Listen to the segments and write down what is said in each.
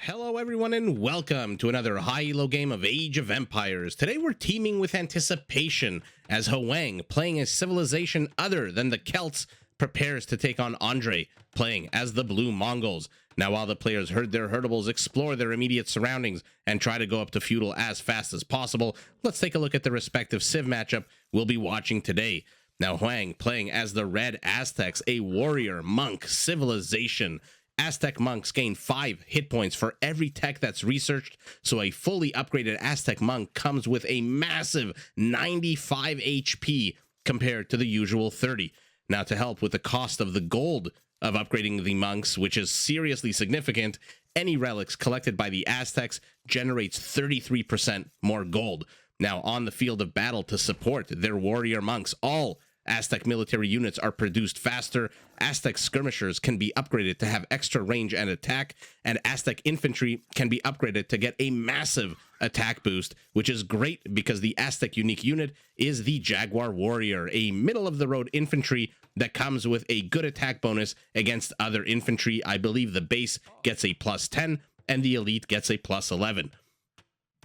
Hello everyone and welcome to another high-elo game of Age of Empires. Today we're teaming with anticipation as HOANG, playing a civilization other than the Celts, prepares to take on Andre, playing as the Blue Mongols. Now while the players herd their herdables, explore their immediate surroundings, and try to go up to feudal as fast as possible, let's take a look at the respective civ matchup we'll be watching today. Now HOANG, playing as the Red Aztecs, a warrior monk civilization. Aztec monks gain 5 hit points for every tech that's researched, so a fully upgraded Aztec monk comes with a massive 95 HP compared to the usual 30. Now to help with the cost of the gold of upgrading the monks, which is seriously significant, any relics collected by the Aztecs generates 33% more gold. Now on the field of battle to support their warrior monks, all Aztec military units are produced faster, Aztec skirmishers can be upgraded to have extra range and attack, and Aztec infantry can be upgraded to get a massive attack boost, which is great because the Aztec unique unit is the Jaguar Warrior, a middle-of-the-road infantry that comes with a good attack bonus against other infantry. I believe the base gets a +10 and the elite gets a +11.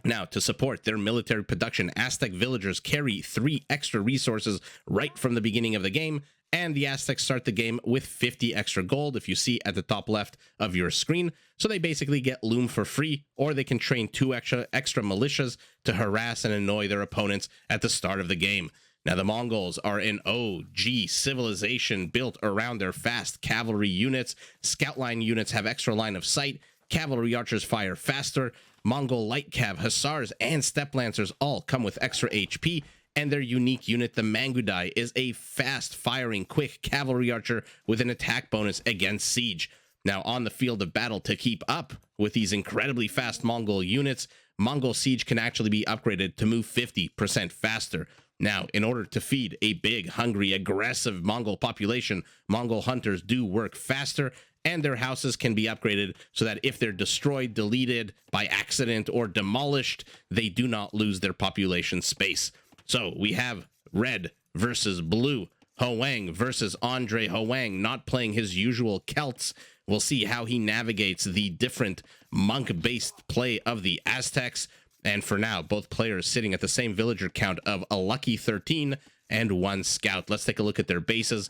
Now, to support their military production, Aztec villagers carry 3 extra resources right from the beginning of the game, and the Aztecs start the game with 50 extra gold, if you see at the top left of your screen. So they basically get loom for free, or they can train 2 extra militias to harass and annoy their opponents at the start of the game. Now, the Mongols are an OG civilization built around their fast cavalry units. Scout line units have extra line of sight. Cavalry archers fire faster. Mongol light cav, hussars, and steppe lancers all come with extra HP, and their unique unit, the Mangudai, is a fast-firing, quick cavalry archer with an attack bonus against siege. Now, on the field of battle, to keep up with these incredibly fast Mongol units, Mongol siege can actually be upgraded to move 50% faster. Now, in order to feed a big, hungry, aggressive Mongol population, Mongol hunters do work faster, and their houses can be upgraded so that if they're destroyed, deleted by accident, or demolished, they do not lose their population space. So we have red versus blue, HOANG versus Andre. HOANG not playing his usual Celts. We'll see how he navigates the different monk-based play of the Aztecs. And for now, both players sitting at the same villager count of a lucky 13 and 1 scout. Let's take a look at their bases.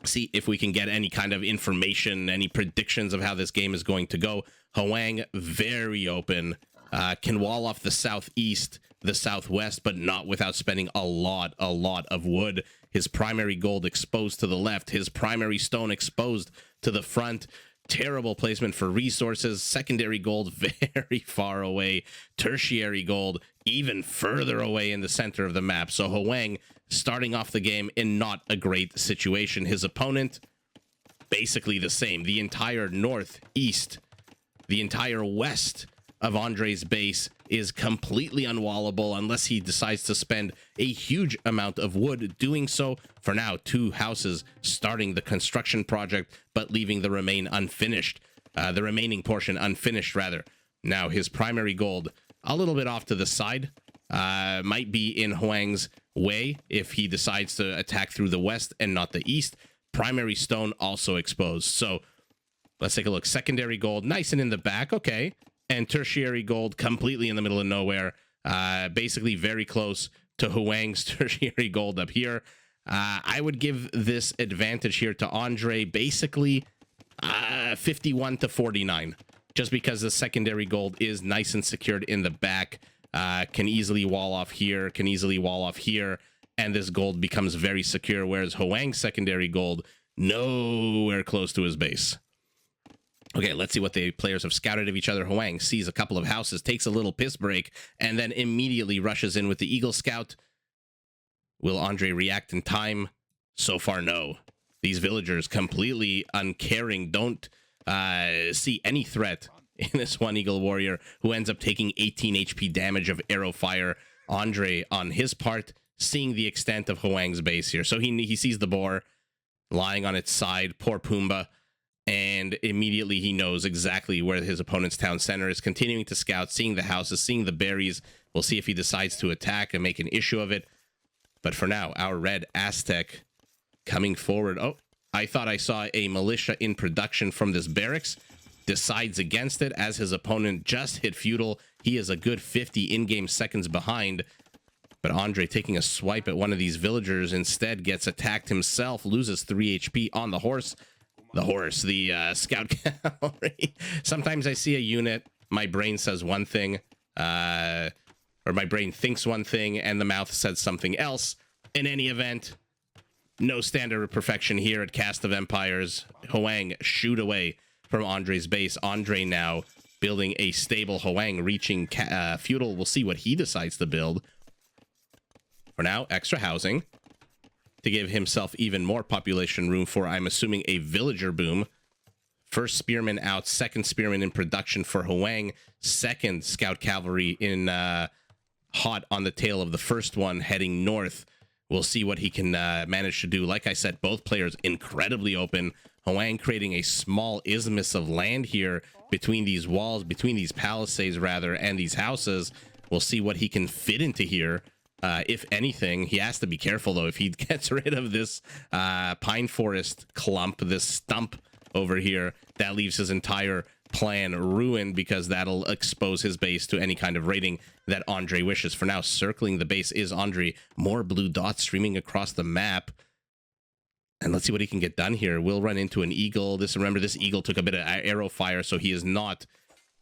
See if we can get any kind of information, any predictions of how this game is going to go. HOANG, very open, can wall off the southeast, the southwest, but not without spending a lot of wood. His primary gold exposed to the left, his primary stone exposed to the front. Terrible placement for resources. Secondary gold very far away. Tertiary gold even further away in the center of the map. So HOANG starting off the game in not a great situation. His opponent, basically the same. The entire northeast, the entire west of Andre's base is completely unwallable unless he decides to spend a huge amount of wood doing so. For now, 2 houses starting the construction project, but leaving the remaining portion unfinished, rather. Now, his primary gold, a little bit off to the side, might be in HOANG's way if he decides to attack through the west and not the east. Primary stone also exposed. So let's take a look. Secondary gold, nice and in the back. Okay. And tertiary gold completely in the middle of nowhere. Basically very close to HOANG's tertiary gold up here. I would give this advantage here to Andre, basically 51 to 49, just because the secondary gold is nice and secured in the back. Can easily wall off here, can easily wall off here, and this gold becomes very secure, whereas HOANG's secondary gold nowhere close to his base. Okay, let's see what the players have scouted of each other. HOANG sees a couple of houses, takes a little piss break, and then immediately rushes in with the Eagle Scout. Will Andre react in time? So far, no. These villagers completely uncaring, don't see any threat in this one Eagle Warrior, who ends up taking 18 HP damage of arrow fire. Andre, on his part, seeing the extent of HOANG's base here. So he sees the boar lying on its side, poor Pumbaa, and immediately he knows exactly where his opponent's town center is, continuing to scout, seeing the houses, seeing the berries. We'll see if he decides to attack and make an issue of it. But for now, our red Aztec coming forward. Oh, I thought I saw a militia in production from this barracks. decides against it as his opponent just hit feudal. He is a good 50 in-game seconds behind. But Andre taking a swipe at one of these villagers instead gets attacked himself, loses 3 HP on the horse. The scout cavalry. Sometimes I see a unit, my brain says one thing, or my brain thinks one thing, and the mouth says something else. In any event, no standard of perfection here at Cast of Empires. HOANG shoot away from Andre's base. Andre now building a stable HOANG, reaching feudal. We'll see what he decides to build. For now, extra housing to give himself even more population room for, I'm assuming, a villager boom. First spearman out, second spearman in production for HOANG, second scout cavalry in hot on the tail of the first one heading north. We'll see what he can manage to do. Like I said, both players incredibly open. HOANG creating a small isthmus of land here between these walls, between these palisades rather, and these houses. We'll see what he can fit into here. If anything, he has to be careful, though. If he gets rid of this pine forest clump, this stump over here, that leaves his entire plan ruined, because that'll expose his base to any kind of raiding that Andre wishes. For now, circling the base is Andre. More blue dots streaming across the map. And let's see what he can get done here. We'll run into an eagle. Remember, this eagle took a bit of arrow fire, so he is not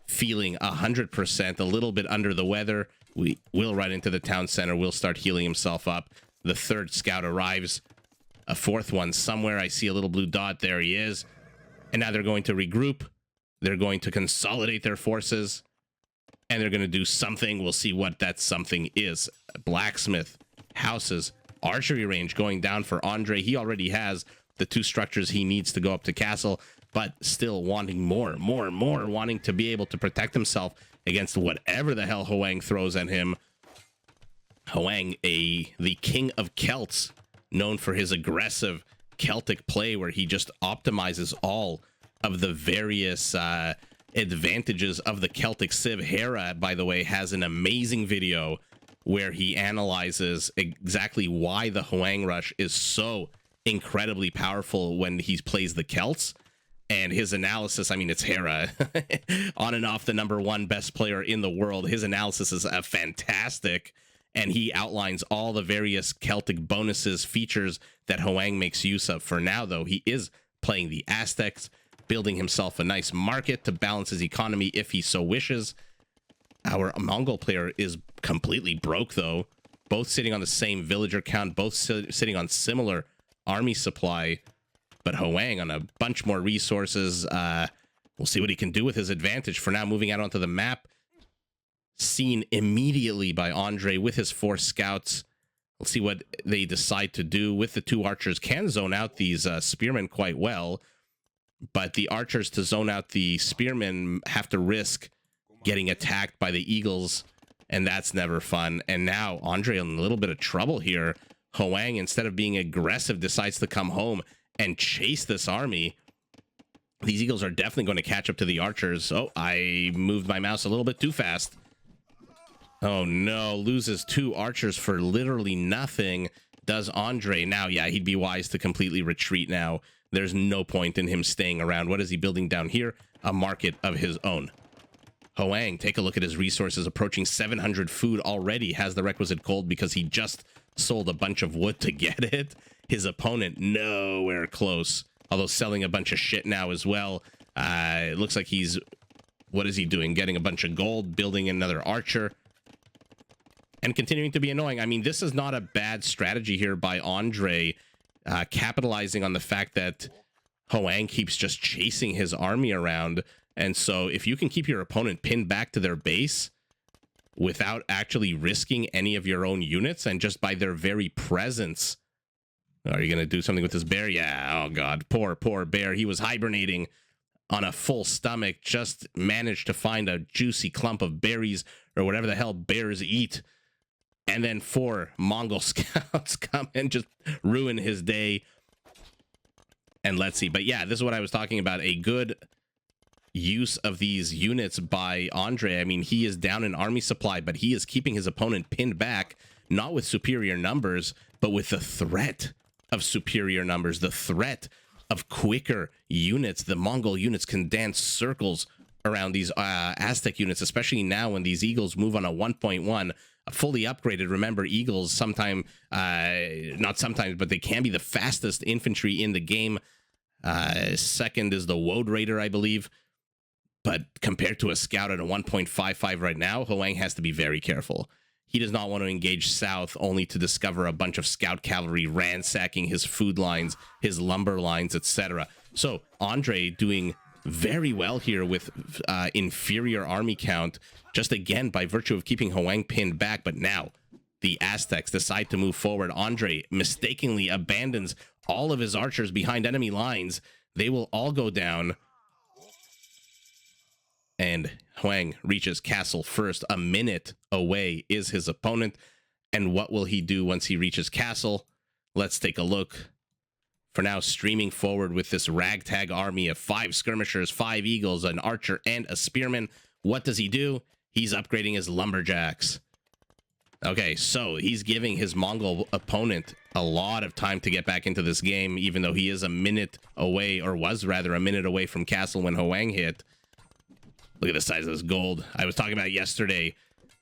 feeling 100%, a little bit under the weather. We will run into the town center. We'll start healing himself up. The third scout arrives. A fourth one somewhere. I see a little blue dot. There he is. And now they're going to regroup. They're going to consolidate their forces. And they're going to do something. We'll see what that something is. Blacksmith, houses, archery range going down for Andre. He already has the 2 structures he needs to go up to castle, but still wanting more, wanting to be able to protect himself against whatever the hell HOANG throws at him. HOANG, the king of Celts, known for his aggressive Celtic play where he just optimizes all of the various advantages of the Celtic Civ. Hera, by the way, has an amazing video where he analyzes exactly why the HOANG rush is so incredibly powerful when he plays the Celts. And his analysis, I mean, it's Hera, on and off the #1 best player in the world. His analysis is fantastic, and he outlines all the various Celtic bonuses, features that HOANG makes use of. For now, though, he is playing the Aztecs, building himself a nice market to balance his economy if he so wishes. Our Mongol player is completely broke, though. Both sitting on the same villager count, both sitting on similar army supply. But HOANG on a bunch more resources. We'll see what he can do with his advantage. For now, moving out onto the map. Seen immediately by Andre with his 4 scouts. We'll see what they decide to do with the 2 archers. Can zone out these spearmen quite well. But the archers, to zone out the spearmen, have to risk getting attacked by the eagles. And that's never fun. And now Andre in a little bit of trouble here. HOANG, instead of being aggressive, decides to come home and chase this army. These eagles are definitely going to catch up to the archers. Oh, I moved my mouse a little bit too fast. Oh no, loses 2 archers for literally nothing. Does Andre. Now, yeah, he'd be wise to completely retreat now. There's no point in him staying around. What is he building down here? A market of his own. HOANG, take a look at his resources. Approaching 700 food already. Has the requisite gold because he just sold a bunch of wood to get it. His opponent nowhere close, although selling a bunch of shit now as well. It looks like he's, what is he doing? Getting a bunch of gold, building another archer, and continuing to be annoying. I mean, this is not a bad strategy here by Andre, capitalizing on the fact that HOANG keeps just chasing his army around. And so if you can keep your opponent pinned back to their base without actually risking any of your own units, and just by their very presence. Are you going to do something with this bear? Yeah. Oh, God. Poor bear. He was hibernating on a full stomach. Just managed to find a juicy clump of berries or whatever the hell bears eat. And then 4 Mongol scouts come and just ruin his day. And let's see. But yeah, this is what I was talking about. A good use of these units by Andre. I mean, he is down in army supply, but he is keeping his opponent pinned back, not with superior numbers, but with the threat of superior numbers, the threat of quicker units. The Mongol units can dance circles around these Aztec units, especially now when these Eagles move on a 1.1, fully upgraded. Remember, Eagles not sometimes, but they can be the fastest infantry in the game. Second is the Woad Raider, I believe. But compared to a scout at a 1.55 right now, HOANG has to be very careful. He does not want to engage south only to discover a bunch of scout cavalry ransacking his food lines, his lumber lines, etc. So Andre doing very well here with inferior army count, just again by virtue of keeping HOANG pinned back. But now the Aztecs decide to move forward. Andre mistakenly abandons all of his archers behind enemy lines. They will all go down. And HOANG reaches castle first. A minute away is his opponent. And what will he do once he reaches castle? Let's take a look. For now, streaming forward with this ragtag army of 5 skirmishers, 5 eagles, an archer, and a spearman. What does he do? He's upgrading his lumberjacks. Okay, so he's giving his Mongol opponent a lot of time to get back into this game, even though he is a minute away, or was rather a minute away from castle when HOANG hit. Look at the size of this gold. I was talking about it yesterday.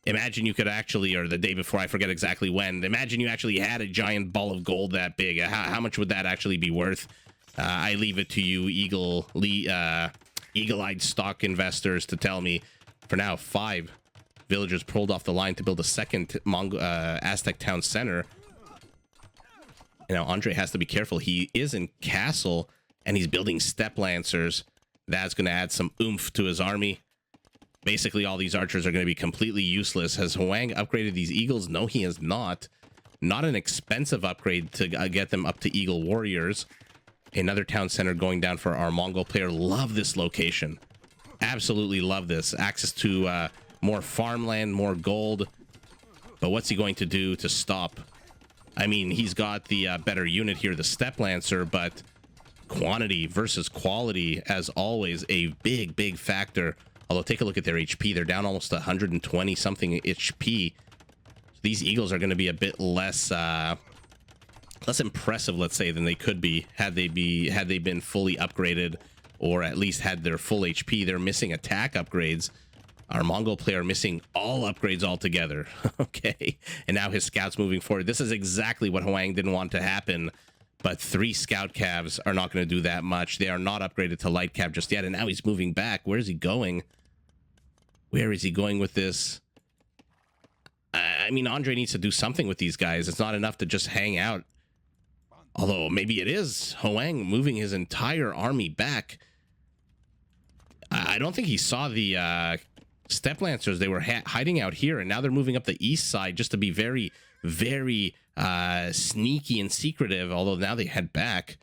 Imagine you could actually, or the day before, I forget exactly when. Imagine you actually had a giant ball of gold that big. How much would that actually be worth? I leave it to you, eagle-eyed stock investors, to tell me. For now, 5 villagers pulled off the line to build a second Aztec town center. You know, Andre has to be careful. He is in castle, and he's building steppe lancers. That's going to add some oomph to his army. Basically, all these archers are going to be completely useless. Has HOANG upgraded these eagles? No, he has not. Not an expensive upgrade to get them up to eagle warriors. Another town center going down for our Mongol player. Love this location. Absolutely love this. Access to more farmland, more gold. But what's he going to do to stop? I mean, he's got the better unit here, the steppe lancer, but quantity versus quality, as always, a big factor. Although, take a look at their HP. They're down almost 120 something HP. These eagles are going to be a bit less impressive, let's say, than they could be had they been fully upgraded, or at least had their full HP. They're missing attack upgrades. Our Mongol player missing all upgrades altogether. Okay, and now his scouts moving forward. This is exactly what HOANG didn't want to happen. But 3 scout calves are not going to do that much. They are not upgraded to light cav just yet. And now he's moving back. Where is he going? Where is he going with this? I mean, Andre needs to do something with these guys. It's not enough to just hang out. Although maybe it is. HOANG moving his entire army back. I don't think he saw the steppe lancers. They were hiding out here. And now they're moving up the east side just to be very sneaky and secretive, although now they head back.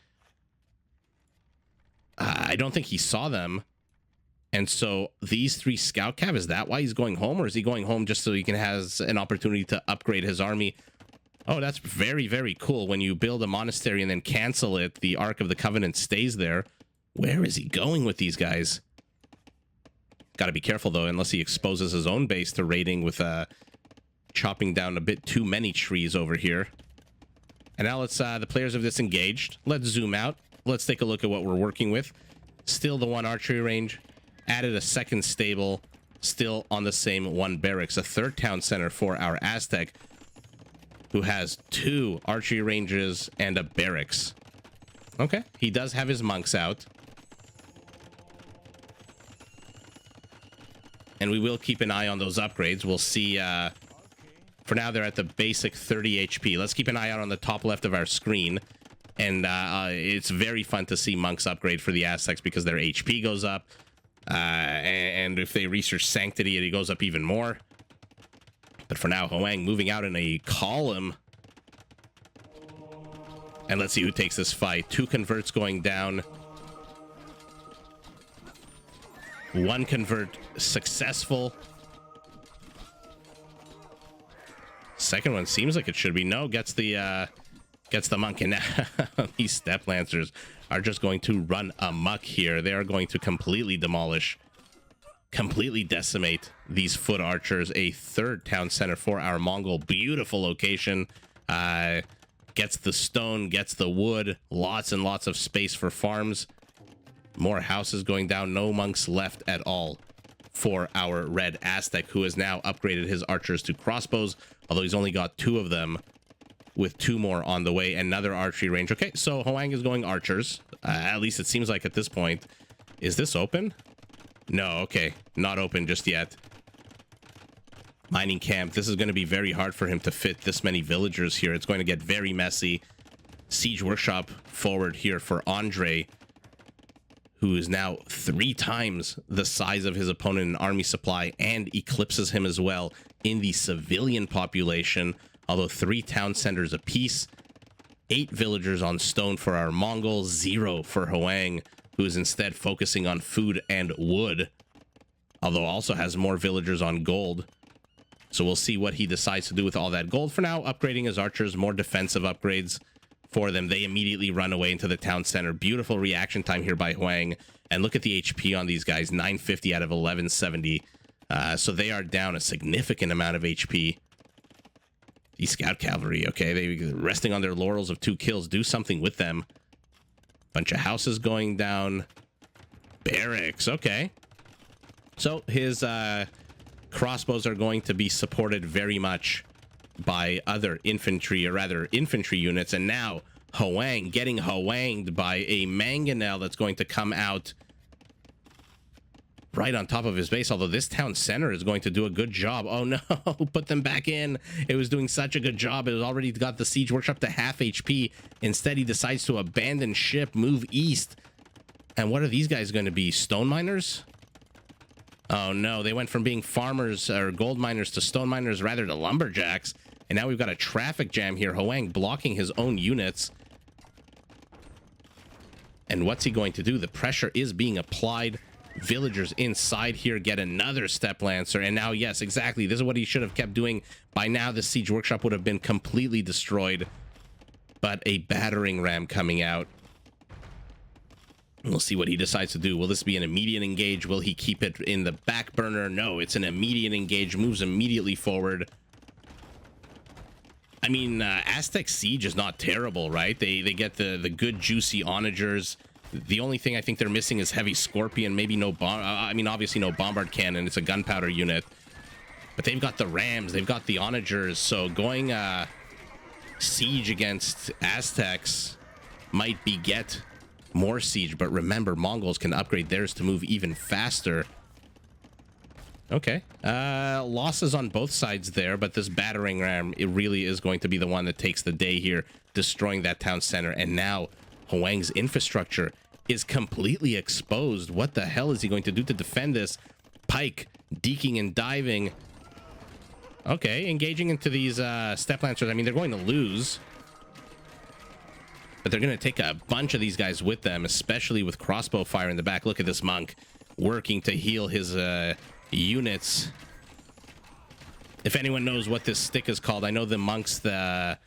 I don't think he saw them. And so these 3 scout cav, is that why he's going home, or is he going home just so he can has an opportunity to upgrade his army? Oh, that's very cool. When you build a monastery and then cancel it, the Ark of the Covenant stays there. Where is he going with these guys? Got to be careful, though, unless he exposes his own base to raiding with chopping down a bit too many trees over here. And now let's the players have disengaged. Let's zoom out. Let's take a look at what we're working with. Still the 1 archery range. Added a second stable. Still on the same 1 barracks. A 3rd town center for our Aztec, who has 2 archery ranges and a barracks. Okay, he does have his monks out. And we will keep an eye on those upgrades. We'll see. For now, they're at the basic 30 HP. Let's keep an eye out on the top left of our screen. And it's very fun to see monks upgrade for the Aztecs because their HP goes up. And if they research Sanctity, it goes up even more. But for now, HOANG moving out in a column. And let's see who takes this fight. 2 converts going down. 1 convert successful. Second one seems like it should be. No, gets the monk. And now these steppe lancers are just going to run amok here. They are going to completely demolish, completely decimate these foot archers. A 3rd town center for our Mongol. Beautiful location. Gets the stone, gets the wood, lots and lots of space for farms. More houses going down, no monks left at all for our red Aztec, who has now upgraded his archers to crossbows, although he's only got 2 of them, with 2 more on the way. Another archery range. Okay, so HOANG is going archers. At least it seems like at this point. Is this open? No, okay. Not open just yet. Mining camp. This is going to be very hard for him to fit this many villagers here. It's going to get very messy. Siege workshop forward here for Andre, who is now 3 times the size of his opponent in army supply and eclipses him as well in the civilian population. Although 3 town centers apiece, 8 villagers on stone for our Mongols, 0 for HOANG, who is instead focusing on food and wood, although also has more villagers on gold. So we'll see what he decides to do with all that gold. For now, upgrading his archers, more defensive upgrades for them. They immediately run away into the town center. Beautiful reaction time here by HOANG. And look at the HP on these guys, 950 out of 1170. So they are down a significant amount of HP. These scout cavalry, okay, they resting on their laurels of 2 kills. Do something with them. Bunch of houses going down. Barracks, okay. So his crossbows are going to be supported very much by other infantry, or rather infantry units. And now HOANG getting HOANGed by a mangonel that's going to come out right on top of his base, although this town center is going to do a good job. Oh no, put them back in. It was doing such a good job. It was already got the siege workshop to half HP. Instead, he decides to abandon ship, move east. And what are these guys going to be? Stone miners? Oh no, they went from being farmers or gold miners to stone miners, rather to lumberjacks. And now we've got a traffic jam here. HOANG blocking his own units. And what's he going to do? The pressure is being applied. Villagers inside here get another step lancer. And now, yes, exactly. This is what he should have kept doing. By now, the siege workshop would have been completely destroyed. But a battering ram coming out. We'll see what he decides to do. Will this be an immediate engage? Will he keep it in the back burner? No, it's an immediate engage. Moves immediately forward. I mean, Aztec Siege is not terrible, right? They get the good, juicy onagers. The only thing I think they're missing is heavy scorpion. Maybe no bomb. I mean, obviously no bombard cannon. It's a gunpowder unit. But they've got the rams. They've got the onagers. So going siege against Aztecs might beget more siege. But remember, Mongols can upgrade theirs to move even faster. Okay. Losses on both sides there, but this battering ram, it really is going to be the one that takes the day here, destroying that town center. And now HOANG's infrastructure is completely exposed. What the hell is he going to do to defend this? Pike deking and diving. Okay, engaging into these step lancers. I mean, they're going to lose, but they're going to take a bunch of these guys with them, especially with crossbow fire in the back. Look at this monk working to heal his units. If anyone knows what this stick is called, I know the monks, the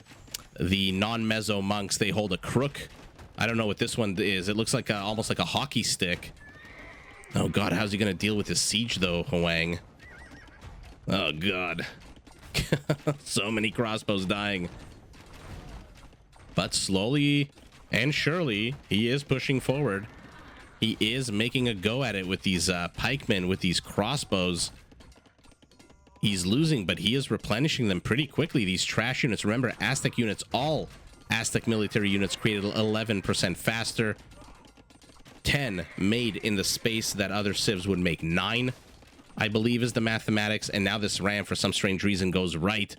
non-meso monks, they hold a crook. I don't know what this one is. It looks like almost like a hockey stick. Oh god, how's he gonna deal with this siege though, HOANG? Oh god. So many crossbows dying. But slowly and surely, he is pushing forward. He is making a go at it with these pikemen, with these crossbows. He's losing, but he is replenishing them pretty quickly. These trash units, remember, Aztec units, all Aztec military units created 11% faster. 10 made in the space that other civs would make 9, I believe is the mathematics. And now this ram, for some strange reason, goes right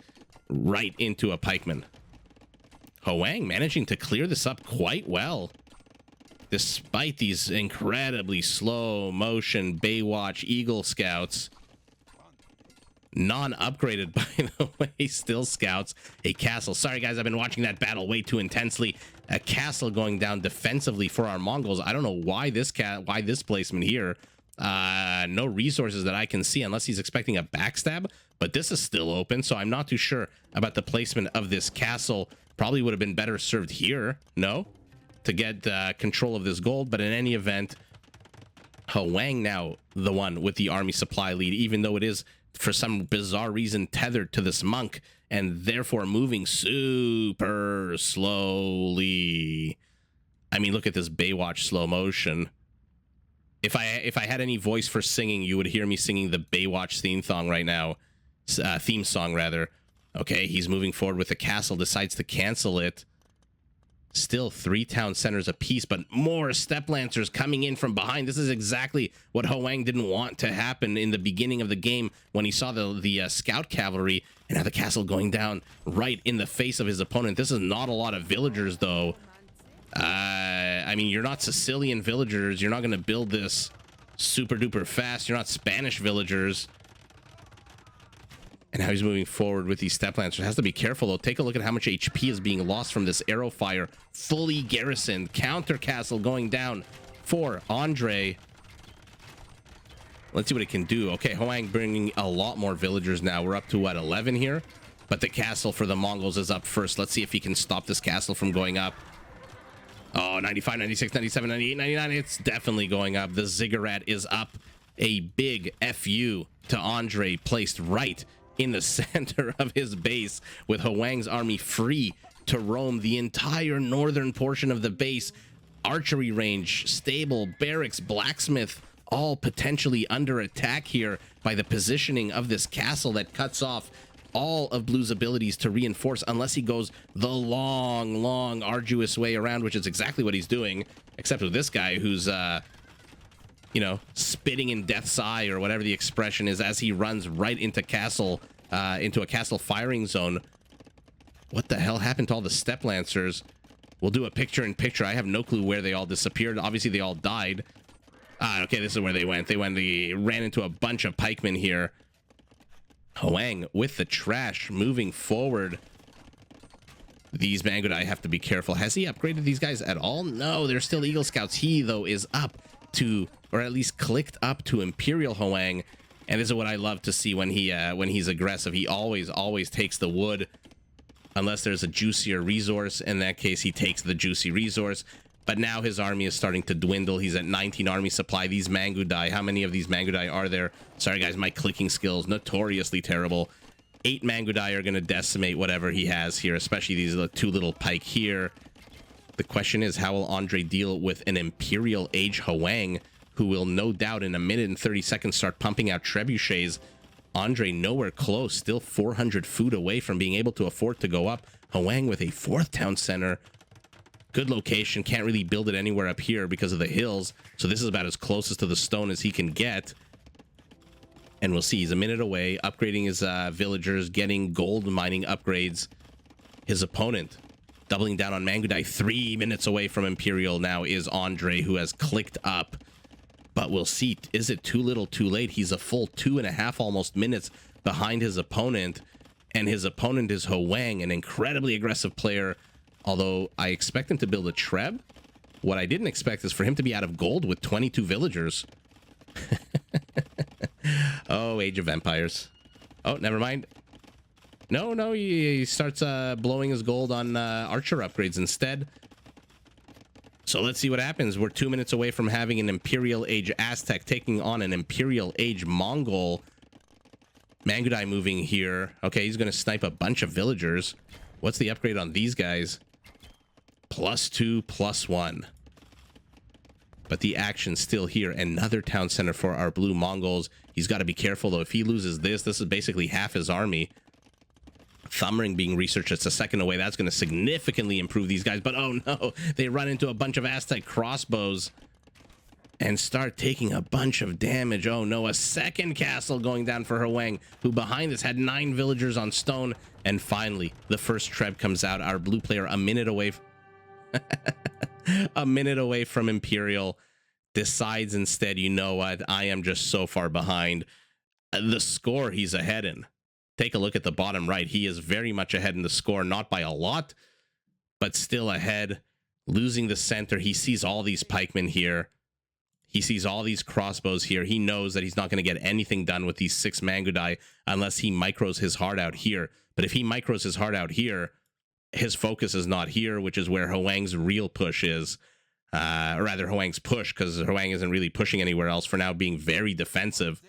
into a pikeman. HOANG managing to clear this up quite well, despite these incredibly slow motion Baywatch Eagle scouts. Non-upgraded, by the way, still scouts. A castle. Sorry guys, I've been watching that battle way too intensely. A castle going down defensively for our Mongols. I don't know why this placement here. No resources that I can see, unless he's expecting a backstab, but this is still open, so I'm not too sure about the placement of this castle. Probably would have been better served here, no, to get control of this gold. But in any event, HOANG now the one with the army supply lead, even though it is for some bizarre reason tethered to this monk. and therefore moving super slowly. I mean, look at this Baywatch slow motion. If I had any voice for singing, you would hear me singing the Baywatch theme song right now. Theme song, rather. Okay, he's moving forward with the castle, decides to cancel it. Still 3 town centers apiece, but more step lancers coming in from behind. This is exactly what HOANG didn't want to happen in the beginning of the game when he saw the scout cavalry, and now the castle going down right in the face of his opponent. This is not a lot of villagers, though. I mean, you're not Sicilian villagers. You're not going to build this super duper fast. You're not Spanish villagers. And how he's moving forward with these step lancers. Has to be careful, though. Take a look at how much HP is being lost from this arrow fire. Fully garrisoned. Counter castle going down for Andre. Let's see what it can do. Okay, HOANG bringing a lot more villagers now. We're up to, what, 11 here? But the castle for the Mongols is up first. Let's see if he can stop this castle from going up. Oh, 95, 96, 97, 98, 99. It's definitely going up. The ziggurat is up. A big FU to Andre, placed right in the center of his base, with HOANG's army free to roam the entire northern portion of the base. Archery range, stable, barracks, blacksmith, all potentially under attack here by the positioning of this castle that cuts off all of Blue's abilities to reinforce, unless he goes the long, arduous way around, which is exactly what he's doing, except with this guy who's you know, spitting in death's eye, or whatever the expression is, as he runs right into a castle firing zone. What the hell happened to all the step lancers? We'll do a picture-in-picture. I have no clue where they all disappeared. Obviously, they all died. Okay, this is where they went. They ran into a bunch of pikemen here. HOANG with the trash, moving forward. These Mangudai have to be careful. Has he upgraded these guys at all? No, they're still Eagle Scouts. He, though, is up to, or at least clicked up to Imperial HOANG. And this is what I love to see when he's aggressive. He always takes the wood, unless there's a juicier resource. In that case, he takes the juicy resource. But now his army is starting to dwindle. He's at 19 army supply. These Mangudai, how many of these Mangudai are there? Sorry, guys, my clicking skills, notoriously terrible. 8 Mangudai are going to decimate whatever he has here, especially these 2 little pike here. The question is, how will Andre deal with an Imperial Age HOANG, who will no doubt in a minute and 30 seconds start pumping out trebuchets? Andre nowhere close, still 400 food away from being able to afford to go up. HOANG with a 4th town center. Good location, can't really build it anywhere up here because of the hills, so this is about as closest to the stone as he can get. And we'll see, he's a minute away, upgrading his villagers, getting gold mining upgrades. His opponent doubling down on Mangudai. 3 minutes away from Imperial now is Andre, who has clicked up. But we'll see, is it too little too late? He's a full 2.5 almost minutes behind his opponent, and his opponent is HOANG, an incredibly aggressive player. Although I expect him to build a treb. What I didn't expect is for him to be out of gold with 22 villagers. Oh, Age of Empires. Oh, never mind. No, he starts blowing his gold on archer upgrades instead. So let's see what happens. We're 2 minutes away from having an Imperial Age Aztec taking on an Imperial Age Mongol. Mangudai moving here. Okay, he's going to snipe a bunch of villagers. What's the upgrade on these guys? +2, +1. But the action's still here. Another town center for our blue Mongols. He's got to be careful, though. If he loses this is basically half his army. Thumbring being researched. It's a second away. That's going to significantly improve these guys. But oh no, they run into a bunch of Aztec crossbows and start taking a bunch of damage. Oh no, a second castle going down for HOANG, who behind this had 9 villagers on stone. And finally, the first treb comes out. Our blue player a minute away. A minute away from Imperial decides instead, you know what? I am just so far behind. The score he's ahead in. Take a look at the bottom right. He is very much ahead in the score, not by a lot, but still ahead. Losing the center. He sees all these pikemen here. He sees all these crossbows here. He knows that he's not going to get anything done with these 6 Mangudai unless he micros his heart out here. But if he micros his heart out here, his focus is not here, which is where HOANG's real push is. Or rather, HOANG's push, because HOANG isn't really pushing anywhere else for now, being very defensive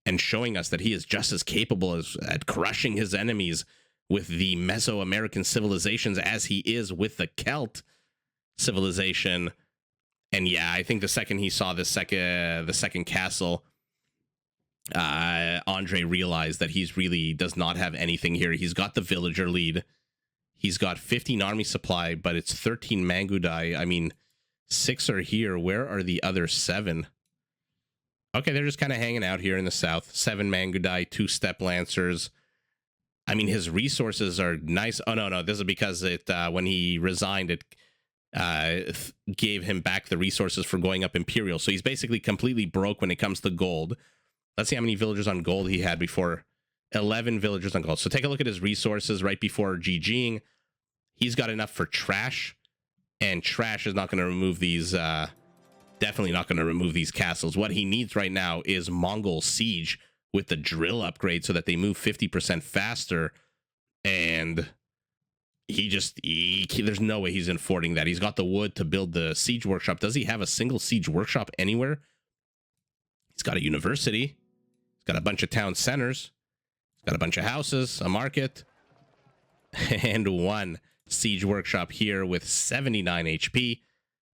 and showing us that he is just as capable as at crushing his enemies with the Mesoamerican civilizations as he is with the Celt civilization. And yeah, I think the second he saw the second castle, Andre realized that he's really does not have anything here. He's got the villager lead. He's got 15 army supply, but it's 13 Mangudai. I mean, 6 are here. Where are the other 7? Okay, they're just kind of hanging out here in the south. 7 Mangudai, 2 Steppe Lancers. I mean, his resources are nice. Oh, no. This is because it when he resigned, it gave him back the resources for going up Imperial. So he's basically completely broke when it comes to gold. Let's see how many villagers on gold he had before. 11 villagers on gold. So take a look at his resources right before GGing. He's got enough for trash, and trash is not going to remove these, definitely not going to remove these castles. What he needs right now is Mongol siege with the drill upgrade so that they move 50% faster, and there's no way he's affording that. He's got the wood to build the siege workshop. Does he have a single siege workshop anywhere? He's got a university. He's got a bunch of town centers. He's got a bunch of houses, a market, and 1 siege workshop here with 79 HP.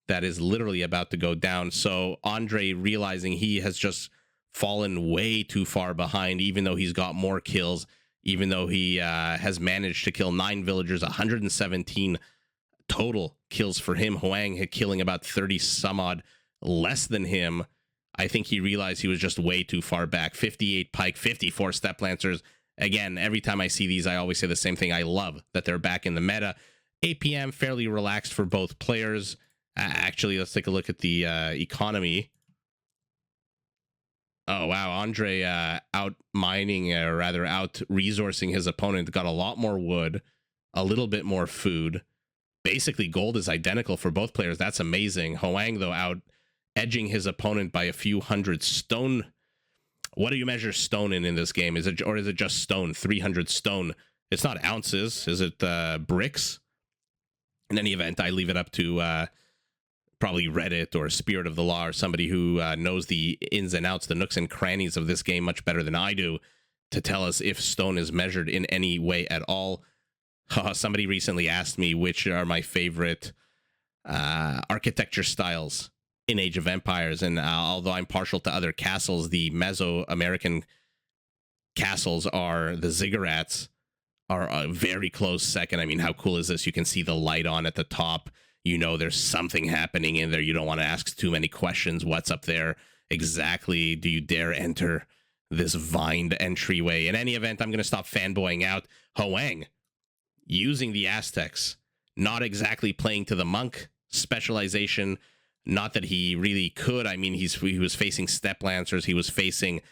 That is literally about to go down. So Andre, realizing he has just fallen way too far behind, even though he's got more kills, even though he has managed to kill 9 villagers, 117 total kills for him. Hoang killing about 30 some odd less than him. I think he realized he was just way too far back. 58 pike, 54 Steppe Lancers. Again, every time I see these, I always say the same thing. I love that they're back in the meta. 8 p.m., fairly relaxed for both players. Actually, let's take a look at the economy. Oh, wow. Andre out mining, or rather out resourcing his opponent. Got a lot more wood, a little bit more food. Basically, gold is identical for both players. That's amazing. Hoang, though, out edging his opponent by a few hundred stone. What do you measure stone in this game? Is it, or is it just stone? 300 stone. It's not ounces. Is it bricks? In any event, I leave it up to probably Reddit or Spirit of the Law or somebody who knows the ins and outs, the nooks and crannies of this game much better than I do, to tell us if stone is measured in any way at all. Somebody recently asked me which are my favorite architecture styles in Age of Empires, and although I'm partial to other castles, the Mesoamerican castles are the ziggurats are a very close second. I mean, how cool is this? You can see the light on at the top. You know there's something happening in there. You don't want to ask too many questions. What's up there exactly? Do you dare enter this vined entryway? In any event, I'm going to stop fanboying out. Hoang using the Aztecs, not exactly playing to the monk specialization. Not that he really could. I mean, he was facing Steppe Lancers. He was facing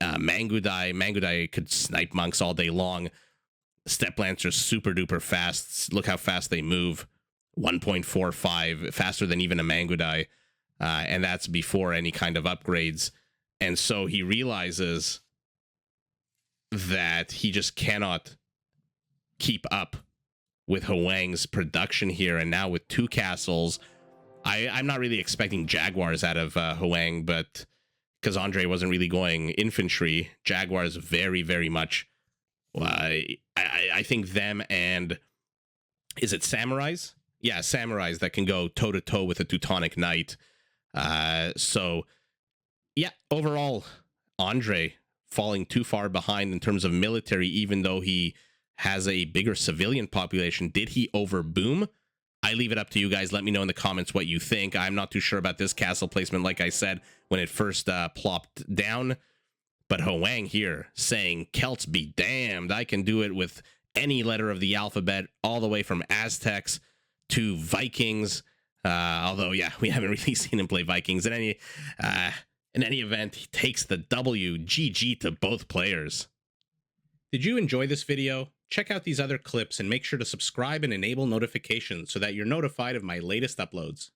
Mangudai. Mangudai could snipe monks all day long. Steppe Lancers super duper fast. Look how fast they move. 1.45 faster than even a Mangudai. And that's before any kind of upgrades. And so he realizes that he just cannot keep up with Hoang's production here. And now with 2 castles, I'm not really expecting Jaguars out of Hoang, but because Andre wasn't really going infantry, Jaguars very, very much. I think them and is it Samurais? Yeah, Samurais that can go toe to toe with a Teutonic Knight. So yeah, overall, Andre falling too far behind in terms of military, even though he has a bigger civilian population. Did he overboom? I leave it up to you guys. Let me know in the comments what you think. I'm not too sure about this castle placement, like I said, when it first plopped down. But Hoang here saying, Celts be damned. I can do it with any letter of the alphabet, all the way from Aztecs to Vikings. Although, yeah, we haven't really seen him play Vikings. In any event, he takes the W. GG to both players. Did you enjoy this video? Check out these other clips and make sure to subscribe and enable notifications so that you're notified of my latest uploads.